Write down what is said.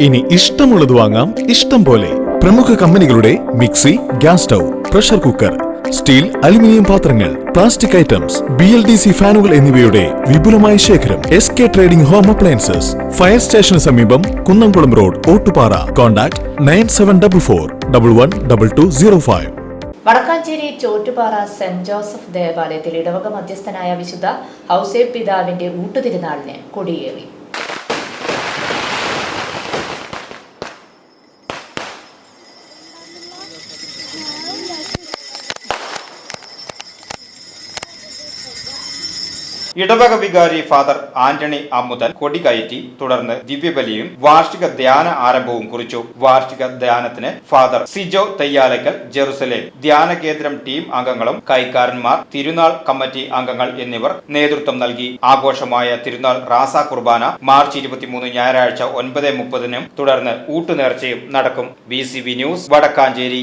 ഇനി ഇഷ്ടമുള്ളത് വാങ്ങാം ഇഷ്ടം പോലെ. പ്രമുഖ കമ്പനികളുടെ mixie, gas stove, pressure cooker, steel, aluminium പാത്രങ്ങൾ, പ്ലാസ്റ്റിക് ഐറ്റംസ്, BLDC ഫാനുകൾ എന്നിവയുടെ വിപുലമായ ശേഖരം. SK trading home appliances, fire സ്റ്റേഷന് സമീപം, Kunnamkulam road, Ottupara. Contact 9744112205. Vadakkanchery Chottupara saint Joseph ദേവാലയത്തിൽ ഇടവക മധ്യസ്ഥനായ വിശുദ്ധ ഔസേപ്പ് പിതാവിന്റെ ഊട്ടുതിരുനാളിന് കൊടിയേറി. ഇടവക വികാരി ഫാദർ ആന്റണി അമ്മുതൻ കൊടി കയറ്റി. തുടർന്ന് ദിവ്യബലിയും വാർഷിക ധ്യാന ആരംഭവും കുറിച്ചു. വാർഷിക ധ്യാനത്തിന് ഫാദർ സിജോ തയ്യാലക്കൽ, ജെറുസലേം ധ്യാന കേന്ദ്രം ടീം അംഗങ്ങളും കൈക്കാരന്മാർ, തിരുനാൾ കമ്മിറ്റി അംഗങ്ങൾ എന്നിവർ നേതൃത്വം നൽകി. ആഘോഷമായ തിരുനാൾ റാസ കുർബാന മാർച്ച് 23 ഞായറാഴ്ച 9:30 തുടർന്ന് ഊട്ടുനേർച്ചയും നടക്കും. BCV news, Vadakkanchery.